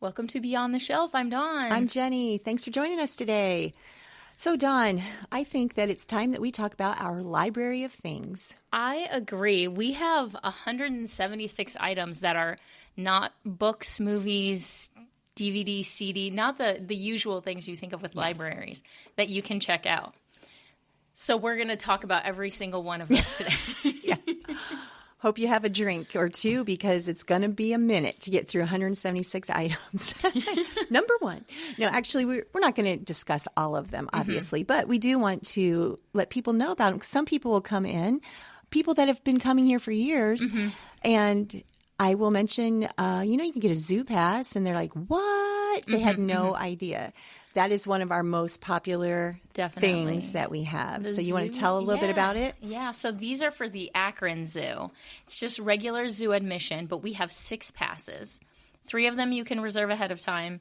Welcome to Beyond the Shelf. I'm Dawn. I'm Jenny. Thanks for joining us today. So, Dawn, I think that it's time that we talk about our library of things. I agree. We have 176 items that are not books, movies, DVD, CD, not the usual things you think of with libraries that you can check out. So we're going to talk about every single one of those today. Yeah. Hope you have a drink or two because it's going to be a minute to get through 176 items. Number one. No, actually, we're not going to discuss all of them, obviously, but we do want to let people know about them. Some people will come in, people that have been coming here for years, and I will mention, you can get a zoo pass, and they're like, what? They had no idea. That is one of our most popular things that we have. So you want to tell a little bit about it? Yeah. So these are for the Akron Zoo. It's just regular zoo admission, but we have 6 passes. 3 of them you can reserve ahead of time.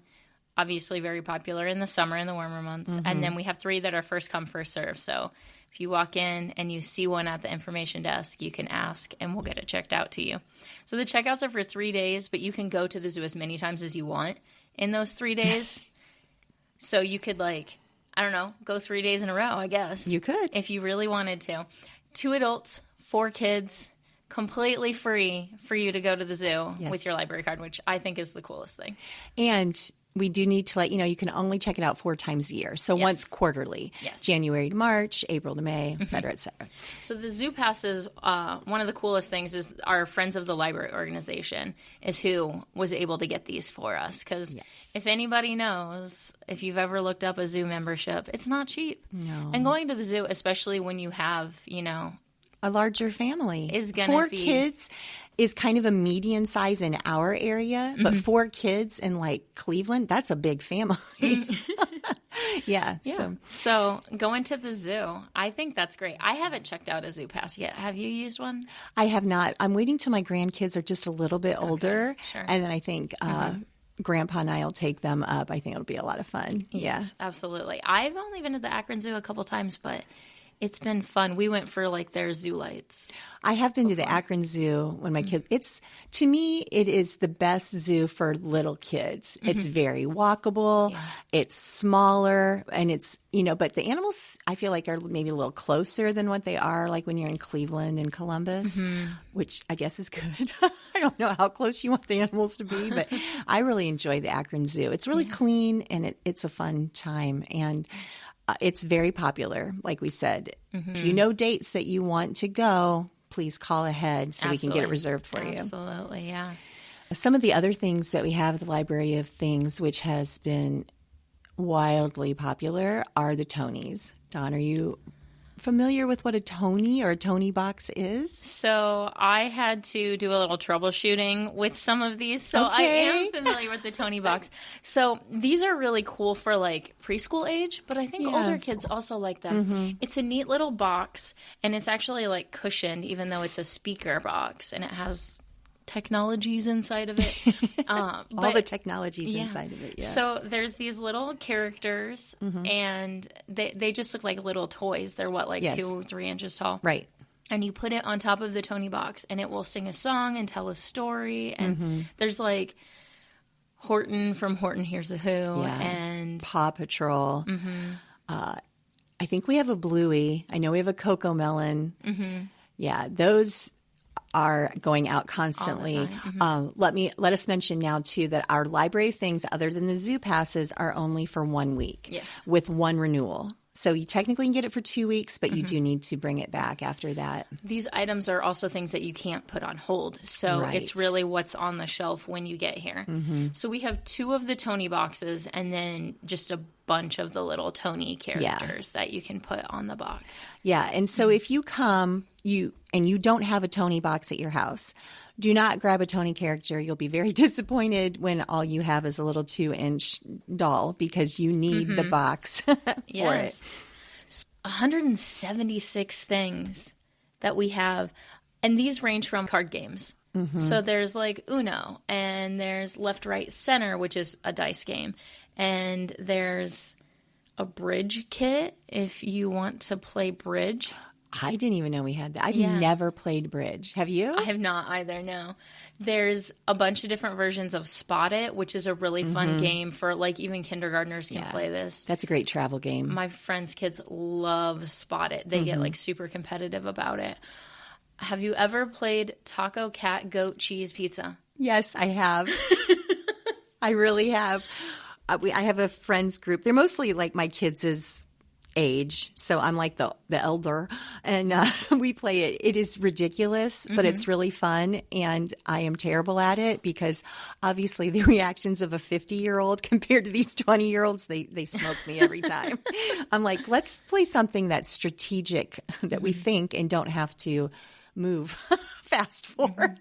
Obviously very popular in the summer and the warmer months. And then we have 3 that are first come, first serve. So if you walk in and you see one at the information desk, you can ask and we'll get it checked out to you. So the checkouts are for 3 days, but you can go to the zoo as many times as you want in those 3 days. So you could go 3 days in a row, I guess. You could. If you really wanted to. 2 adults, 4 kids, completely free for you to go to the zoo with your library card, which I think is the coolest thing. And we do need to let you know you can only check it out 4 times a year. So once quarterly. Yes. January to March, April to May, et cetera, et cetera. So the zoo passes, one of the coolest things is our Friends of the Library organization is who was able to get these for us. Because if anybody knows, if you've ever looked up a zoo membership, it's not cheap. No. And going to the zoo, especially when you have, a larger family. Is going to 4 be... kids is kind of a median size in our area, but 4 kids in Cleveland, that's a big family. Yeah. So going to the zoo, I think that's great. I haven't checked out a zoo pass yet. Have you used one? I have not. I'm waiting till my grandkids are just a little bit older. Sure. And then I think Grandpa and I will take them up. I think it'll be a lot of fun. Yes, absolutely. I've only been to the Akron Zoo a couple times, but it's been fun. We went for their zoo lights. I have been to the Akron Zoo when my kids, to me, it is the best zoo for little kids. It's very walkable. Yeah. It's smaller and it's, but the animals I feel like are maybe a little closer than what they are when you're in Cleveland and Columbus, which I guess is good. I don't know how close you want the animals to be, but I really enjoy the Akron Zoo. It's really clean and it's a fun time. And it's very popular, like we said. If you know dates that you want to go, please call ahead so we can get it reserved for you. Absolutely, yeah. Some of the other things that we have at the Library of Things, which has been wildly popular, are the Tonys. Dawn, are you familiar with what a Tony or a Tony box is? So I had to do a little troubleshooting with some of these. So I am familiar with the Tony box. So these are really cool for preschool age, but I think older kids also like them. It's a neat little box and it's actually cushioned, even though it's a speaker box and it has technologies inside of it. All the technologies inside of it, yeah. So there's these little characters, and they just look like little toys. They're 2 3 inches tall. Right. And you put it on top of the Tony box, and it will sing a song and tell a story. And there's Horton from Horton Hears the Who, and Paw Patrol. I think we have a Bluey. I know we have a Coco Melon. Yeah, those are going out constantly. Let us mention now too that our library of things, other than the zoo passes, are only for 1 week with 1 renewal. So you technically can get it for 2 weeks, but you do need to bring it back after that. These items are also things that you can't put on hold. So it's really what's on the shelf when you get here. So we have 2 of the Tony boxes and then just a bunch of the little Tony characters that you can put on the box. Yeah. And so if you come and you don't have a Tony box at your house, do not grab a Tony character. You'll be very disappointed when all you have is a little 2-inch doll because you need the box for it. 176 things that we have. And these range from card games. So there's Uno, and there's Left, Right, Center, which is a dice game. And there's a bridge kit if you want to play bridge. I didn't even know we had that. I've Yeah. never played bridge. Have you? I have not either, no. There's a bunch of different versions of Spot It, which is a really fun game for like even kindergartners can play this. That's a great travel game. My friends' kids love Spot It. They get like super competitive about it. Have you ever played Taco, Cat, Goat, Cheese, Pizza? Yes, I have. I really have. I have a friends group. They're mostly like my kids' age, so I'm like the elder, and we play it. It is ridiculous, but it's really fun, and I am terrible at it because obviously the reactions of a 50-year-old compared to these 20-year-olds, they smoke me every time. I'm like, let's play something that's strategic, that we think and don't have to move fast for.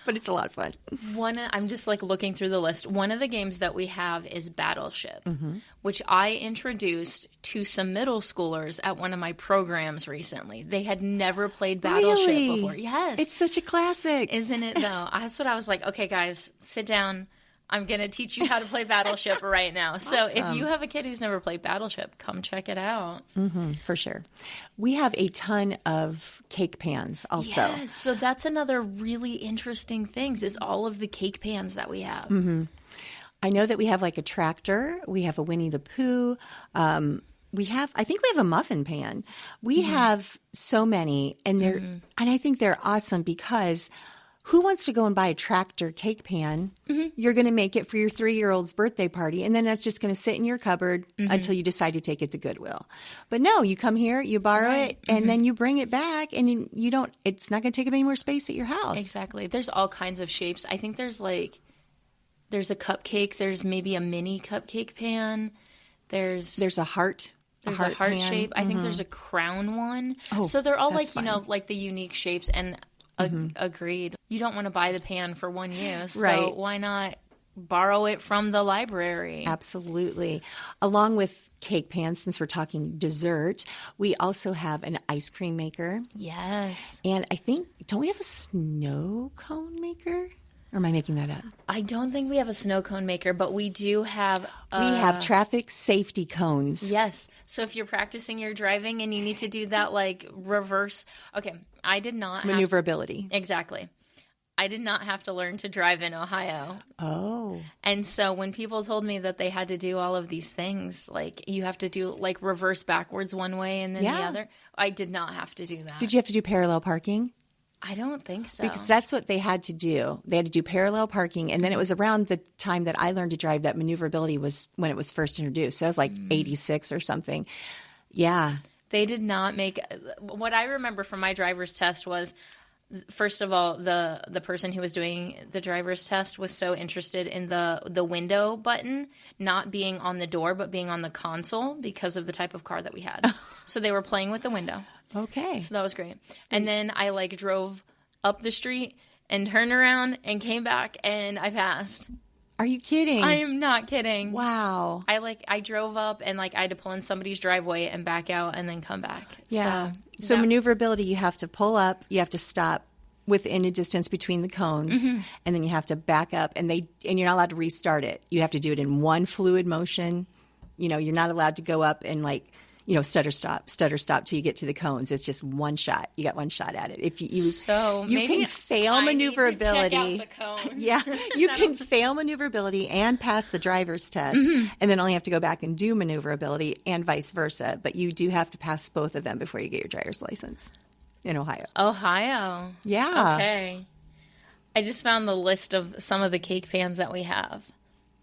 But it's a lot of fun. I'm just like looking through the list. One of the games that we have is Battleship, which I introduced to some middle schoolers at one of my programs recently. They had never played Battleship Really? before. Yes. It's such a classic. Isn't it though? That's what I was like, okay, guys, sit down. I'm going to teach you how to play Battleship right now. So if you have a kid who's never played Battleship, come check it out. For sure. We have a ton of cake pans also. Yes. So that's another really interesting thing is all of the cake pans that we have. I know that we have like a tractor. We have a Winnie the Pooh. I think we have a muffin pan. We have so many, and and I think they're awesome because who wants to go and buy a tractor cake pan? You're going to make it for your 3-year-old's birthday party, and then that's just going to sit in your cupboard until you decide to take it to Goodwill. But no, you come here, you borrow it, and then you bring it back, and you don't. It's not going to take up any more space at your house. Exactly. There's all kinds of shapes. I think there's a cupcake. There's maybe a mini cupcake pan. There's a heart. There's a heart pan. shape. I think there's a crown one. Oh, so they're all that's like, fun. like the unique shapes. And agreed. You don't want to buy the pan for one use. Right. So why not borrow it from the library? Absolutely. Along with cake pans, since we're talking dessert, we also have an ice cream maker. Yes. And I think, don't we have a snow cone maker? Or am I making that up? I don't think we have a snow cone maker, but we do have... We have traffic safety cones. Yes. So if you're practicing your driving and you need to do that like reverse... Okay, I did not Maneuverability. Exactly. I did not have to learn to drive in Ohio. Oh. And so when people told me that they had to do all of these things, like you have to do like reverse backwards one way and then the other, I did not have to do that. Did you have to do parallel parking? I don't think so. Because that's what they had to do. They had to do parallel parking. And then it was around the time that I learned to drive that maneuverability was when it was first introduced. So I was like 86 or something. Yeah. They did not make – what I remember from my driver's test was, first of all, the person who was doing the driver's test was so interested in the window button not being on the door but being on the console because of the type of car that we had. So they were playing with the window. Okay. So that was great. And then I like drove up the street and turned around and came back and I passed. Are you kidding? I am not kidding. Wow. I drove up and like I had to pull in somebody's driveway and back out and then come back. Yeah. So maneuverability, you have to pull up, you have to stop within a distance between the cones, and then you have to back up, and you're not allowed to restart it. You have to do it in one fluid motion. You know, you're not allowed to go up and like, stutter stop till you get to the cones. It's just one shot. You got one shot at it. If you can fail maneuverability. Check out the cones. Yeah, you can fail maneuverability and pass the driver's test, and then only have to go back and do maneuverability and vice versa. But you do have to pass both of them before you get your driver's license in Ohio. Ohio. Yeah. Okay. I just found the list of some of the cake pans that we have.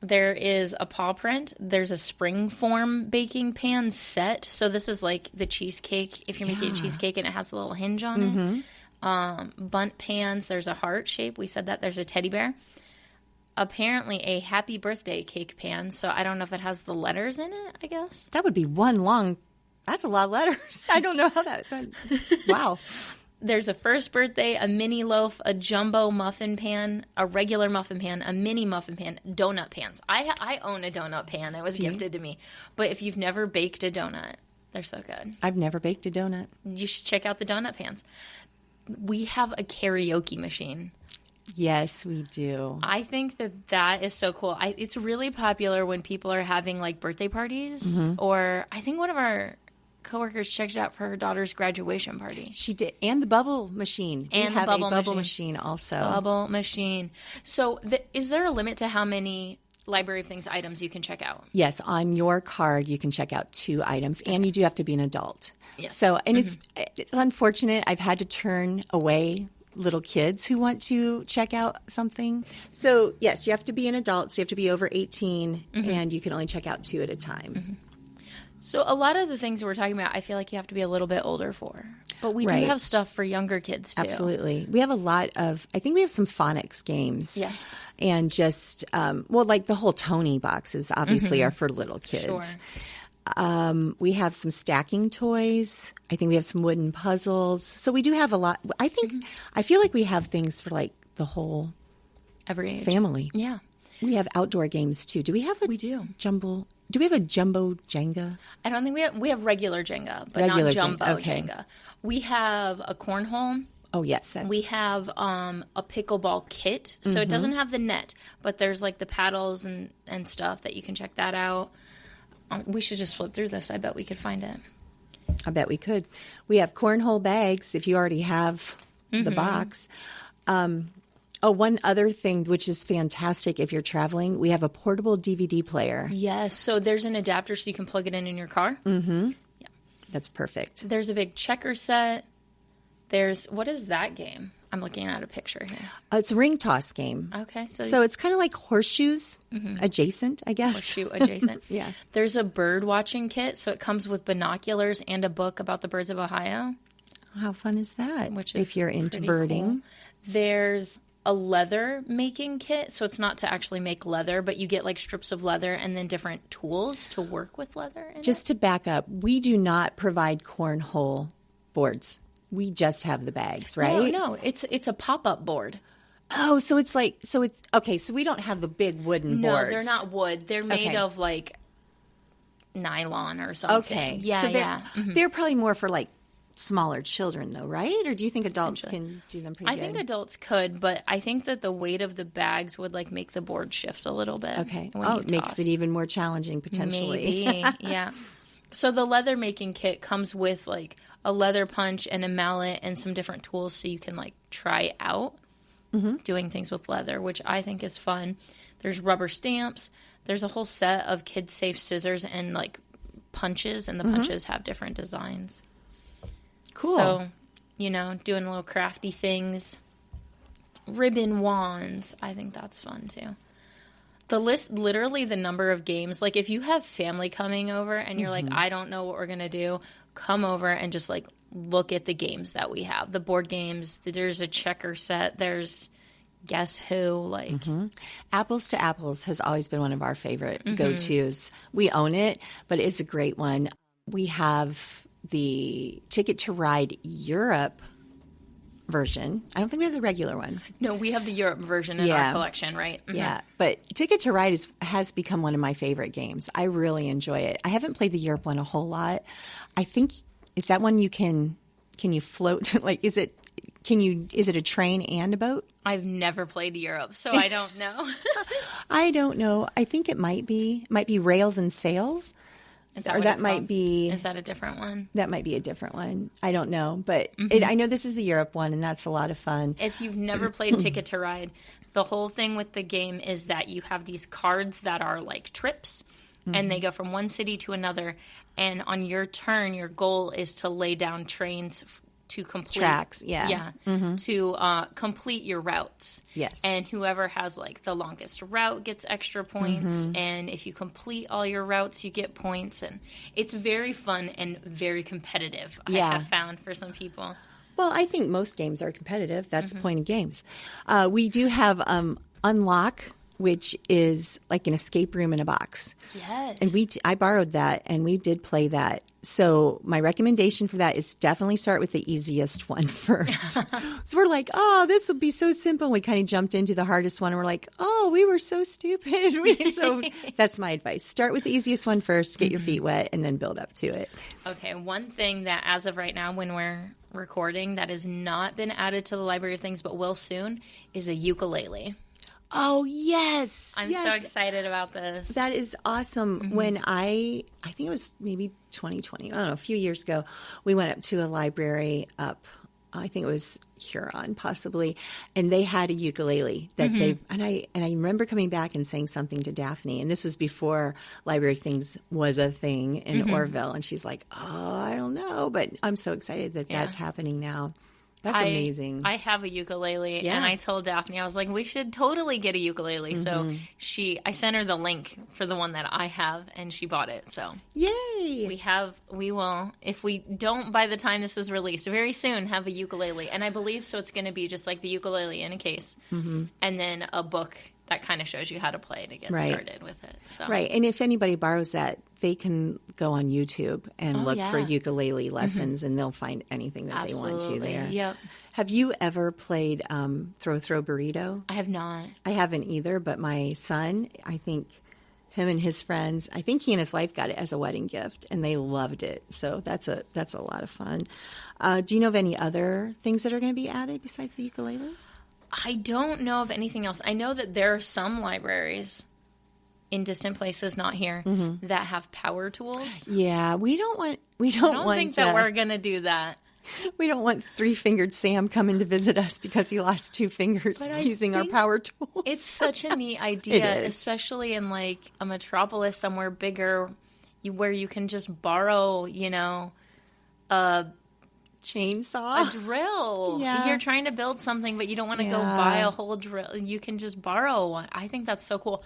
There is a paw print. There's a spring form baking pan set. So this is like the cheesecake. If you're making a cheesecake and it has a little hinge on it. Bunt pans. There's a heart shape. We said that. There's a teddy bear. Apparently a happy birthday cake pan. So I don't know if it has the letters in it, I guess. That would be one long. That's a lot of letters. I don't know how that wow. There's a first birthday, a mini loaf, a jumbo muffin pan, a regular muffin pan, a mini muffin pan, donut pans. I own a donut pan. It was gifted to me. But if you've never baked a donut, they're so good. I've never baked a donut. You should check out the donut pans. We have a karaoke machine. Yes, we do. I think that is so cool. It's really popular when people are having like birthday parties, or I think one of our coworkers checked it out for her daughter's graduation party. She did. And the bubble machine. And we the have bubble a bubble machine. machine also. Bubble machine. So is there a limit to how many Library of Things items you can check out? Yes, on your card you can check out 2 items, and you do have to be an adult. Yes. So, and it's unfortunate. I've had to turn away little kids who want to check out something. So, yes, you have to be an adult. So you have to be over 18, and you can only check out 2 at a time. So a lot of the things we're talking about, I feel like you have to be a little bit older for. But we do Right. have stuff for younger kids, too. Absolutely. We have a lot of, I think we have some phonics games. Yes. And just, well, like the whole Tony boxes obviously are for little kids. Sure. We have some stacking toys. I think we have some wooden puzzles. So we do have a lot. I think, I feel like we have things for like the whole Every age. family. Yeah. We have outdoor games too. Do we have a We do. Do we have a jumbo Jenga? I don't think we have regular Jenga, but Regular not jumbo okay. Jenga. We have a cornhole. Oh, yes. We have a pickleball kit. So it doesn't have the net, but there's like the paddles and stuff that you can check that out. We should just flip through this. I bet we could find it. I bet we could. We have cornhole bags if you already have the box. One other thing, which is fantastic if you're traveling, we have a portable DVD player. Yes. So there's an adapter so you can plug it in your car. That's perfect. There's a big checker set. What is that game? I'm looking at a picture here. It's a ring toss game. Okay. So it's kind of like horseshoes adjacent, I guess. Horseshoe adjacent. Yeah. There's a bird watching kit. So it comes with binoculars and a book about the birds of Ohio. How fun is that? Which is if you're into pretty birding. cool. There's a leather making kit. So it's not to actually make leather, but you get like strips of leather and then different tools to work with leather. Just to back up, we do not provide cornhole boards. We just have the bags, right? No, it's a pop-up board. Oh, so it's okay. So we don't have the big wooden boards. No, they're not wood. They're made Okay. of like nylon or something. Okay. Yeah, so yeah. They're probably more for like smaller children, though, right? Or do you think adults can do them pretty I good? think adults could, but I think that the weight of the bags would like make the board shift a little bit. Okay. when Oh, you it makes toss. it even more challenging potentially. Maybe, yeah. So the leather making kit comes with like a leather punch and a mallet and some different tools so you can like try out doing things with leather, which I think is fun. There's rubber stamps. There's a whole set of kid-safe scissors and like punches, and the punches have different designs. Cool. So, doing little crafty things. Ribbon wands. I think that's fun too. The list, literally the number of games. Like if you have family coming over and you're like, I don't know what we're going to do, come over and just like look at the games that we have. The board games. There's a checker set. There's Guess Who. Like Apples to Apples has always been one of our favorite go-tos. We own it, but it's a great one. We have the Ticket to Ride Europe version. I don't think we have the regular one. No, we have the Europe version in our collection, right? Yeah, but Ticket to Ride has become one of my favorite games. I really enjoy it. I haven't played the Europe one a whole lot. I think, is that one can you float? Like, is it a train and a boat? I've never played Europe, so I don't know. I don't know. I think it might be Rails and Sails. Is that Or what that it's might called? be Is that a different one? that might be a different one. I don't know, but I know this is the Europe one, and that's a lot of fun. If you've never played Ticket to Ride, the whole thing with the game is that you have these cards that are like trips, and they go from one city to another. And on your turn, your goal is to lay down trains to complete Tracks, yeah. to complete your routes. Yes. And whoever has like the longest route gets extra points, and if you complete all your routes, you get points, and it's very fun and very competitive. I Yeah. have found for some people. Well, I think most games are competitive. That's the point of games. We do have Unlock, which is like an escape room in a box. Yes. And I borrowed that, and we did play that. So my recommendation for that is definitely start with the easiest one first. So we're like, oh, this will be so simple. We kind of jumped into the hardest one, and we're like, oh, we were so stupid. So that's my advice. Start with the easiest one first, get your feet wet, and then build up to it. Okay, one thing that as of right now when we're recording that has not been added to the Library of Things but will soon is a ukulele. Oh, yes. I'm so excited about this. That is awesome. When I think it was maybe 2020, I don't know, a few years ago, we went up to a library up, I think it was Huron possibly, and they had a ukulele that and I remember coming back and saying something to Daphne, and this was before Library Things was a thing in Orville, and she's like, oh, I don't know, but I'm so excited that that's happening now. That's amazing. I have a ukulele, Yeah. and I told Daphne, I was like, we should totally get a ukulele. So I sent her the link for the one that I have, and she bought it. So Yay! we will, if we don't by the time this is released, very soon have a ukulele. And I believe so it's going to be just like the ukulele in a case, and then a book that kind of shows you how to play to get started with it. So. Right. And if anybody borrows that, they can go on YouTube and look for ukulele lessons, and they'll find anything that they want to there. Yep. Have you ever played Throw Burrito? I have not. I haven't either, but my son, I think him and his friends, I think he and his wife got it as a wedding gift, and they loved it. So that's a lot of fun. Do you know of any other things that are going to be added besides the ukulele? I don't know of anything else. I know that there are some libraries in distant places, not here, that have power tools. Yeah, we don't want. I don't think that we're going to do that. We don't want 3-fingered Sam coming to visit us because he lost 2 fingers using our power tools. It's such a neat idea, especially in like a metropolis somewhere bigger, where you can just borrow, a chainsaw, a drill. Yeah. You're trying to build something, but you don't want to go buy a whole drill. You can just borrow one. I think that's so cool.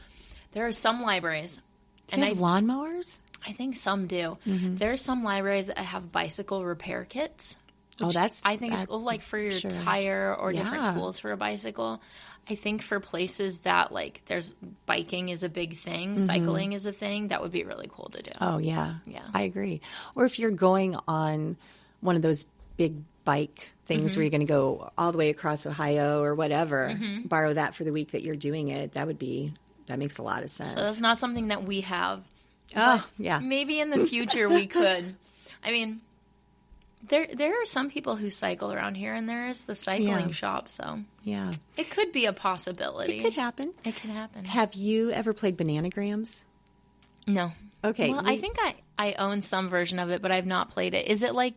There are some libraries. Do they have lawnmowers? I think some do. There are some libraries that have bicycle repair kits. Oh, I think it's like for your tire or different schools for a bicycle. I think for places that like there's biking is a big thing, cycling is a thing, that would be really cool to do. Oh, yeah. I agree. Or if you're going on one of those big bike things where you're going to go all the way across Ohio or whatever, borrow that for the week that you're doing it, that makes a lot of sense. So that's not something that we have. Oh, yeah. Maybe in the future we could. I mean, there are some people who cycle around here, and there is the cycling shop, so yeah, it could be a possibility. It could happen. It could happen. Have you ever played Bananagrams? No. Okay. Well, I think I own some version of it, but I've not played it. Is it like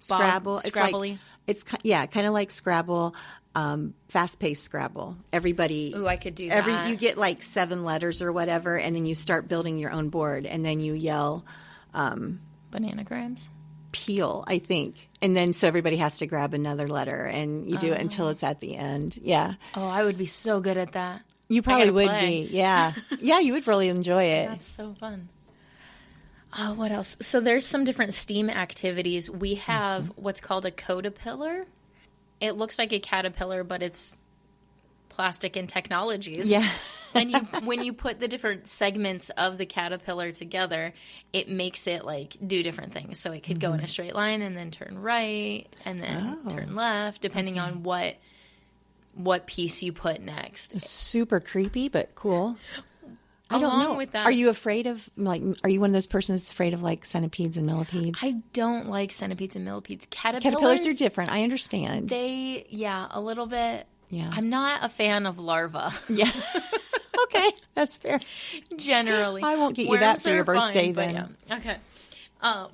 Scrabble? Scrabble-y? It's kind of like Scrabble, fast-paced Scrabble. Everybody. Ooh, I could do that. You get like 7 letters or whatever, and then you start building your own board, and then you yell. Bananagrams? Peel, I think. And then so everybody has to grab another letter, and you do it until it's at the end. Yeah. Oh, I would be so good at that. You probably would be. Yeah. Yeah, you would really enjoy it. That's so fun. Oh, what else? So there's some different STEAM activities. We have what's called a codapillar. It looks like a caterpillar, but it's plastic and technologies. Yeah. And when you put the different segments of the caterpillar together, it makes it like do different things. So it could go in a straight line and then turn right and then turn left, depending on what piece you put next. It's super creepy, but cool. I don't Along know. with that, are you afraid of are you one of those persons that's afraid of like centipedes and millipedes? I don't like centipedes and millipedes. Caterpillars are different. I understand. A little bit. Yeah. I'm not a fan of larvae. Yeah. Okay, that's fair. Generally. I won't get you that for your birthday then. But yeah. Okay.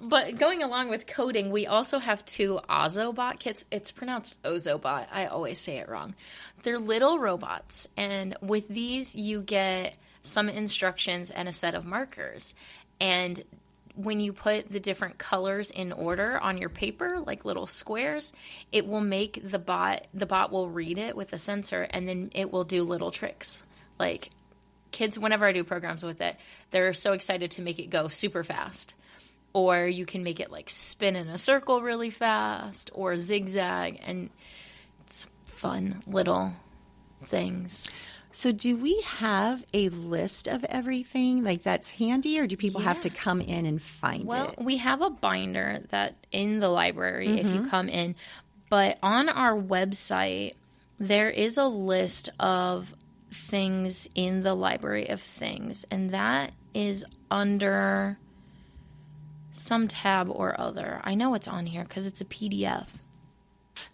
But going along with coding, we also have 2 Ozobot kits. It's pronounced Ozobot. I always say it wrong. They're little robots, and with these you get some instructions and a set of markers. And when you put the different colors in order on your paper, like little squares, it will make the bot will read it with a sensor, and then it will do little tricks. Like kids, whenever I do programs with it, they're so excited to make it go super fast. Or you can make it like spin in a circle really fast or zigzag, and it's fun little things. So do we have a list of everything like that's handy, or do people have to come in and find it? Well, we have a binder that in the library if you come in, but on our website there is a list of things in the library of things, and that is under some tab or other. I know it's on here because it's a PDF.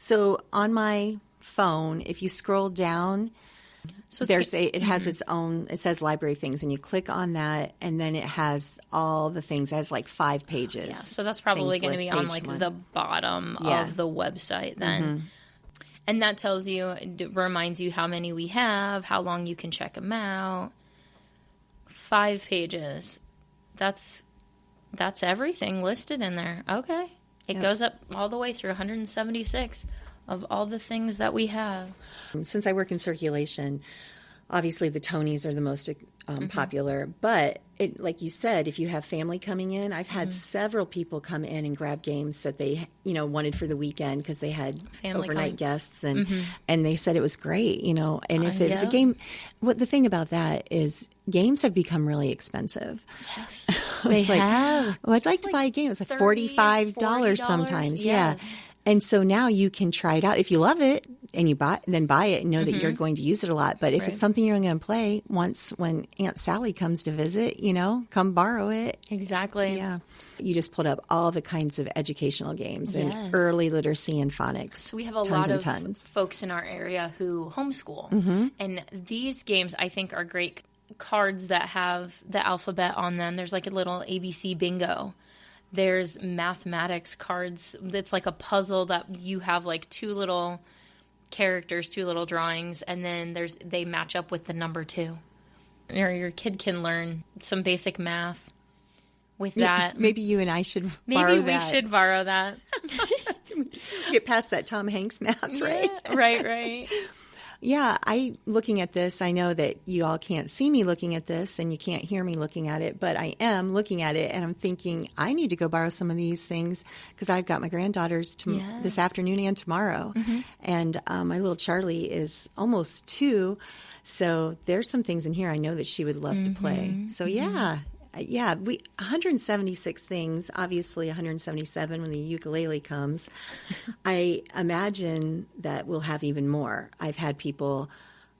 So on my phone, if you scroll down, So it has its own, it says library of things, and you click on that, and then it has all the things. It has like 5 pages. Yeah, so that's probably going to be on like the bottom of the website then. And that tells you, it reminds you how many we have, how long you can check them out. 5 pages. That's everything listed in there. Okay. It goes up all the way through 176 of all the things that we have. Since I work in circulation, obviously the Tonys are the most popular, but like you said, if you have family coming in, I've had several people come in and grab games that they, wanted for the weekend because they had overnight guests, and they said it was great, and if it's a game, the thing about that is games have become really expensive. Yes, they have. Well, I'd like to buy a game. It's like $45 sometimes. Yes. Yeah. And so now you can try it out. If you love it and you buy it and know that you're going to use it a lot. But if it's something you're going to play once when Aunt Sally comes to visit, come borrow it. Exactly. Yeah. You just pulled up all the kinds of educational games and early literacy and phonics. So we have a lot of folks in our area who homeschool. And these games, I think, are great cards that have the alphabet on them. There's like a little ABC bingo. There's mathematics cards. It's like a puzzle that you have like 2 little characters, 2 little drawings, and then they match up with the number 2. Or your kid can learn some basic math with that. Maybe you and I should borrow that. Maybe we should borrow that. Get past that Tom Hanks math, right? Yeah, right. Yeah, looking at this, I know that you all can't see me looking at this and you can't hear me looking at it, but I am looking at it and I'm thinking I need to go borrow some of these things because I've got my granddaughters this afternoon and tomorrow. And my little Charlie is almost 2, so there's some things in here I know that she would love to play. So yeah, 176 things, obviously 177 when the ukulele comes. I imagine that we'll have even more. I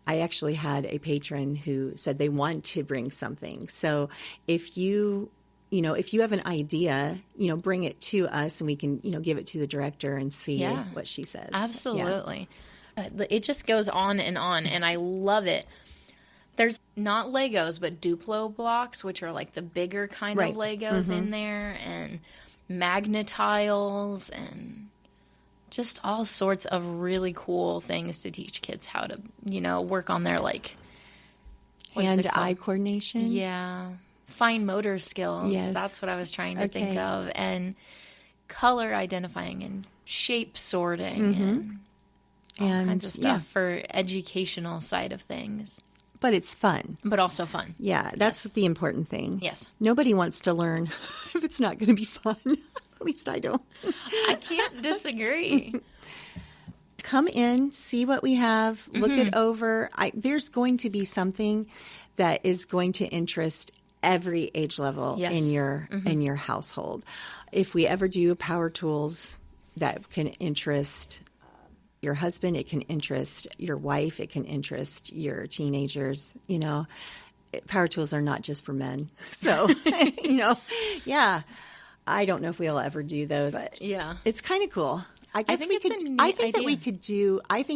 actually had a patron who said they want to bring something. So if you have an idea, bring it to us and we can, give it to the director and see what she says. Absolutely. Yeah. It just goes on, and I love it. There's not Legos, but Duplo blocks, which are like the bigger kind of Legos in there, and Magnetiles, and just all sorts of really cool things to teach kids how to, work on their hand-eye coordination. Yeah. Fine motor skills. Yes. That's what I was trying to think of. And color identifying and shape sorting and all kinds of stuff for educational side of things. But it's fun. But also fun. Yeah, that's the important thing. Yes. Nobody wants to learn if it's not going to be fun. At least I don't. I can't disagree. Come in, see what we have, look it over. There's going to be something that is going to interest every age level in your household. If we ever do power tools that can interest your husband, it can interest your wife, it can interest your teenagers, power tools are not just for men. So, I don't know if we'll ever do those, but it's kind of cool. I think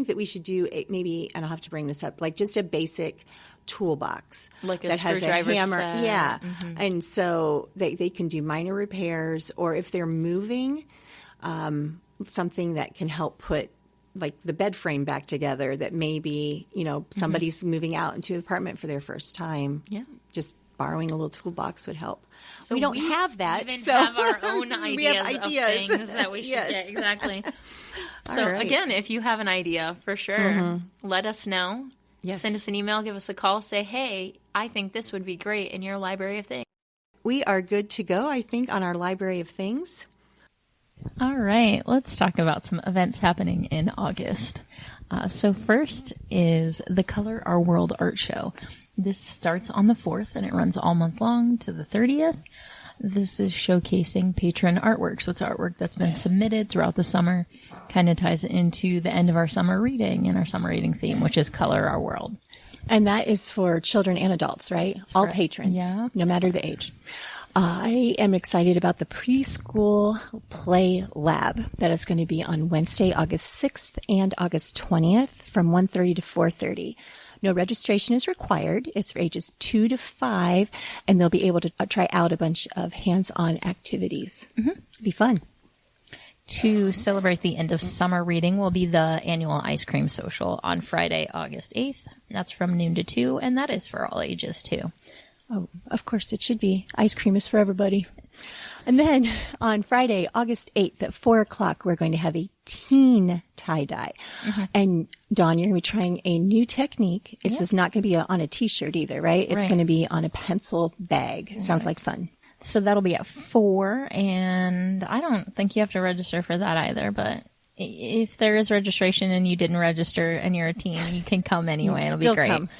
that we should do maybe, and I'll have to bring this up, like just a basic toolbox like that has a hammer. Set. Yeah. And so they can do minor repairs, or if they're moving, something that can help put like the bed frame back together, that maybe, somebody's moving out into an apartment for their first time. Yeah. Just borrowing a little toolbox would help. So we don't have that. We have our own ideas, we have ideas of things that we should get. Exactly. So again, if you have an idea, for sure, let us know. Yes. Send us an email, give us a call, say, hey, I think this would be great in your library of things. We are good to go, I think, on our library of things. All right, let's talk about some events happening in August. So first is the Color Our World Art Show. This starts on the 4th and it runs all month long to the 30th. This is showcasing patron artwork. So it's artwork that's been submitted throughout the summer. Kind of ties into the end of our summer reading and our summer reading theme, which is Color Our World. And that is for children and adults, right? That's all correct. Patrons, no matter the age. I am excited about the preschool play lab that is going to be on Wednesday, August 6th and August 20th from 1:30 to 4:30. No registration is required. It's for ages 2 to 5, and they'll be able to try out a bunch of hands-on activities. It'll be fun. To celebrate the end of summer reading will be the annual ice cream social on Friday, August 8th. That's from noon to 2, and that is for all ages too. Oh, of course it should be. Ice cream is for everybody. And then on Friday, August 8th at 4 o'clock, we're going to have a teen tie-dye. And Dawn, you're going to be trying a new technique. This is not going to be on a t-shirt either, right? It's going to be on a pencil bag. Sounds like fun. So that'll be at 4, and I don't think you have to register for that either, but if there is registration and you didn't register and you're a teen, you can come anyway. It'll be great. Come.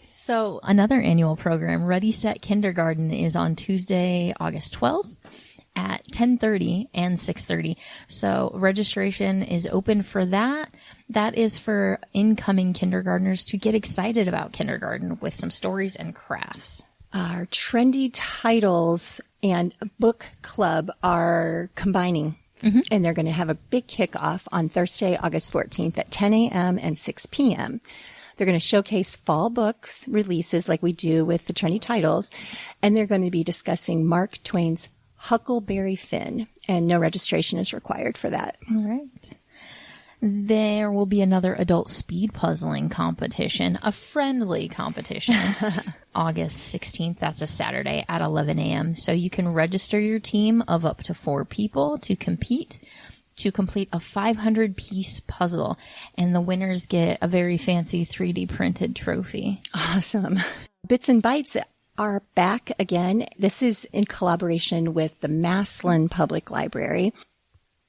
So another annual program, Ready Set Kindergarten, is on Tuesday, August 12th at 10:30 and 6:30. So registration is open for that. That is for incoming kindergartners to get excited about kindergarten with some stories and crafts. Our trendy titles and book club are combining. And they're going to have a big kickoff on Thursday, August 14th at 10 a.m. and 6 p.m. They're going to showcase fall books releases like we do with the trendy titles. And they're going to be discussing Mark Twain's Huckleberry Finn. And no registration is required for that. All right. There will be another adult speed puzzling competition, a friendly competition, August 16th. That's a Saturday at 11 a.m. So you can register your team of up to 4 people to compete to complete a 500-piece puzzle. And the winners get a very fancy 3D printed trophy. Awesome. Bits and Bites are back again. This is in collaboration with the Massillon Public Library.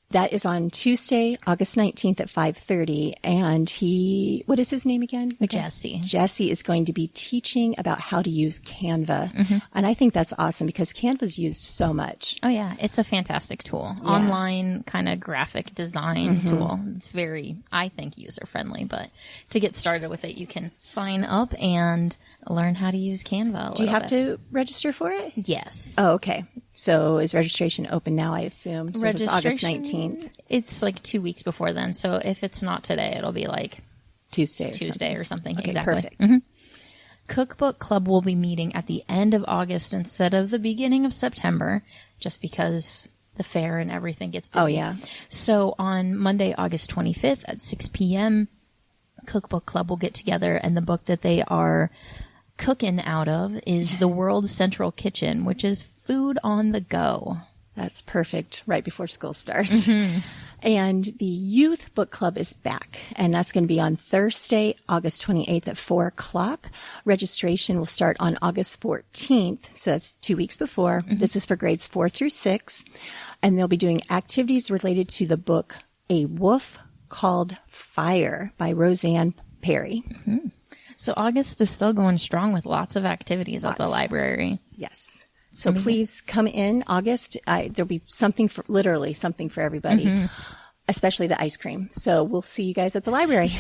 That is on Tuesday, August 19th at 5:30. And what is his name again? Jesse. Jesse is going to be teaching about how to use Canva. And I think that's awesome because Canva's used so much. Oh, yeah. It's a fantastic tool. Yeah. Online kind of graphic design tool. It's very, I think, user-friendly. But to get started with it, you can sign up and learn how to use Canva. Do you have to register for it? Yes. Oh, okay. So is registration open now, I assume, since it's August 19th? It's like 2 weeks before then. So if it's not today, it'll be like Tuesday or something. Okay, exactly. Perfect. Cookbook Club will be meeting at the end of August instead of the beginning of September, just because the fair and everything gets busy. Oh, yeah. So on Monday, August 25th at 6 p.m., Cookbook Club will get together, and the book that they are cooking out of is The World's Central Kitchen, which is food on the go. That's perfect right before school starts. And the Youth Book Club is back, and that's going to be on Thursday, August 28th at 4 o'clock. Registration will start on August 14th, so that's 2 weeks before. This is for grades 4 through 6, and they'll be doing activities related to the book A Wolf Called Fire by Roseanne Perry. So August is still going strong with lots of activities at the library. Yes. So please come in August. There'll be literally something for everybody, especially the ice cream. So we'll see you guys at the library.